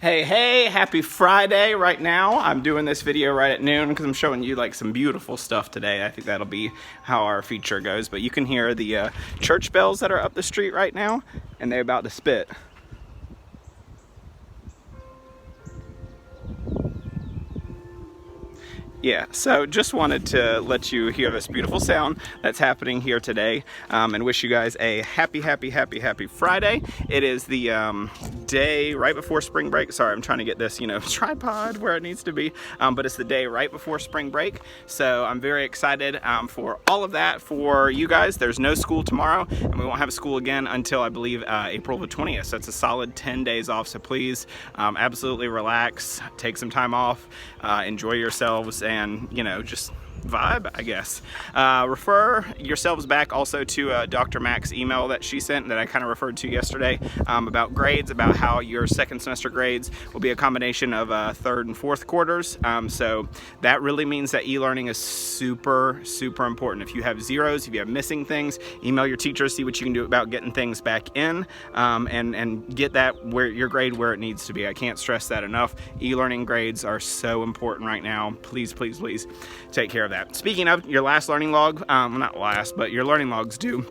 Hey, happy Friday. Right now I'm doing this video right at noon because I'm showing you like some beautiful stuff today. I think that'll be how our feature goes, but you can hear the church bells that are up the street right now, and they're about to spit. Yeah, so just wanted to let you hear this beautiful sound that's happening here today, and wish you guys a happy Friday. It is the day right before spring break. Sorry, I'm trying to get this, tripod where it needs to be, but it's the day right before spring break. So I'm very excited for all of that for you guys. There's no school tomorrow, and we won't have school again until I believe April the 20th. So it's a solid 10 days off. So please absolutely relax, take some time off, enjoy yourselves, and just vibe, I guess. Refer yourselves back also to Dr. Mack's email that she sent that I kind of referred to yesterday about grades, about how your second semester grades will be a combination of third and fourth quarters. So that really means that e-learning is super important. If you have zeros, if you have missing things, email your teacher, see what you can do about getting things back in, and get that your grade where it needs to be. I can't stress that enough. E-learning grades are so important right now. Please take care of that. Speaking of your last learning log, not last, but your learning log's due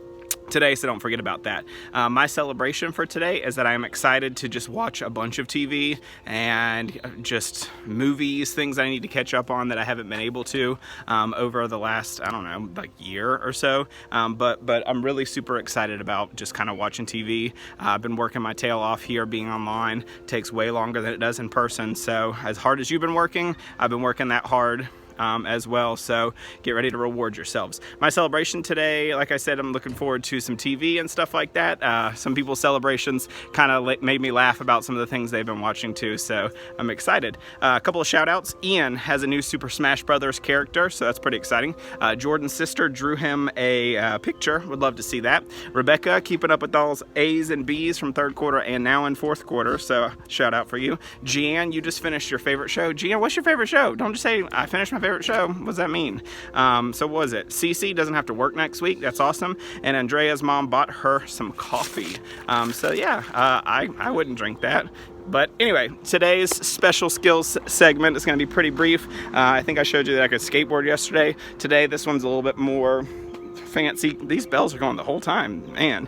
today, so don't forget about that. My celebration for today is that I am excited to just watch a bunch of TV and just movies, things I need to catch up on that I haven't been able to over the last, I don't know, like year or so. But I'm really super excited about just kind of watching TV. I've been working my tail off here. Being online takes way longer than it does in person. So as hard as you've been working, I've been working that hard as well, so get ready to reward yourselves. My celebration today, like I said, I'm looking forward to some TV and stuff like that. Some people's celebrations kind of made me laugh about some of the things they've been watching too, so I'm excited. A couple of shout outs. Ian has a new Super Smash Brothers character, so that's pretty exciting. Jordan's sister drew him a picture, would love to see that. Rebecca keeping up with all A's and B's from third quarter and now in fourth quarter, so shout out for you. Jeanne, you just finished your favorite show. Jeanne, what's your favorite show? Don't just say I finished my favorite show. What does that mean? So what was it? Cece doesn't have to work next week. That's awesome. And Andrea's mom bought her some coffee. So yeah, I wouldn't drink that. But anyway, today's special skills segment is going to be pretty brief. I think I showed you that I could skateboard yesterday. Today, this one's a little bit more fancy. These bells are going the whole time, man.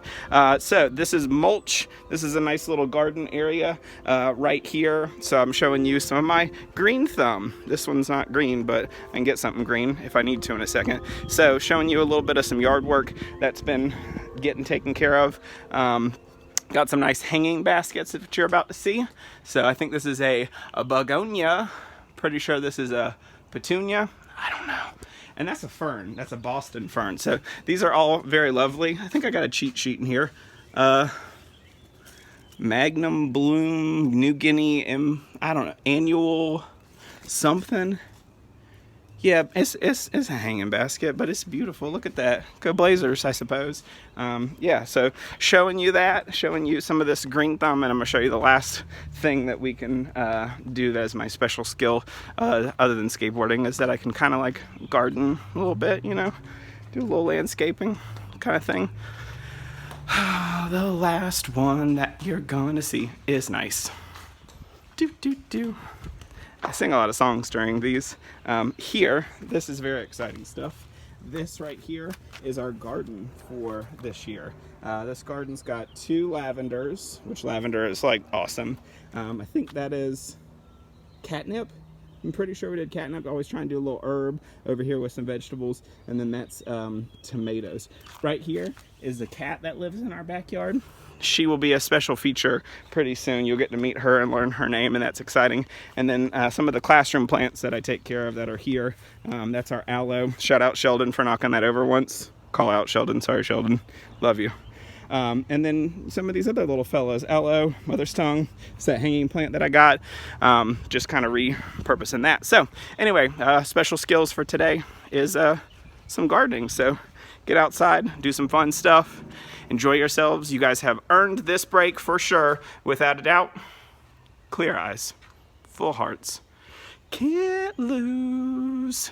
So this is mulch. This is a nice little garden area right here. So I'm showing you some of my green thumb. This one's not green, but I can get something green if I need to in a second. So showing you a little bit of some yard work that's been getting taken care of. Got some nice hanging baskets that you're about to see. So I think this is a begonia. Pretty sure this is a petunia. I don't know. And that's a fern. That's a Boston fern. So these are all very lovely. I think I got a cheat sheet in here. Magnum Bloom, New Guinea, I don't know, annual something. Yeah, it's a hanging basket, but it's beautiful. Look at that. Go Blazers, I suppose. Yeah, so showing you some of this green thumb, and I'm going to show you the last thing that we can do that is my special skill, other than skateboarding, is that I can kind of like garden a little bit, do a little landscaping kind of thing. The last one that you're going to see is nice. I sing a lot of songs during these. Here, this is very exciting stuff. This right here is our garden for this year. This garden's got 2 lavenders, which lavender is like awesome. I think that is catnip. I'm pretty sure we did catnip. Always trying to do a little herb over here with some vegetables. And then that's tomatoes. Right here is the cat that lives in our backyard. She will be a special feature pretty soon. You'll get to meet her and learn her name, and that's exciting. And then some of the classroom plants that I take care of that are here. That's our aloe. Shout out Sheldon for knocking that over once. Call out Sheldon. Sorry, Sheldon. Love you. And then some of these other little fellows. Aloe, mother's tongue. It's that hanging plant that I got. Just kind of repurposing that. So anyway, special skills for today is some gardening. So get outside, do some fun stuff. Enjoy yourselves. You guys have earned this break for sure, without a doubt. Clear eyes, full hearts. Can't lose.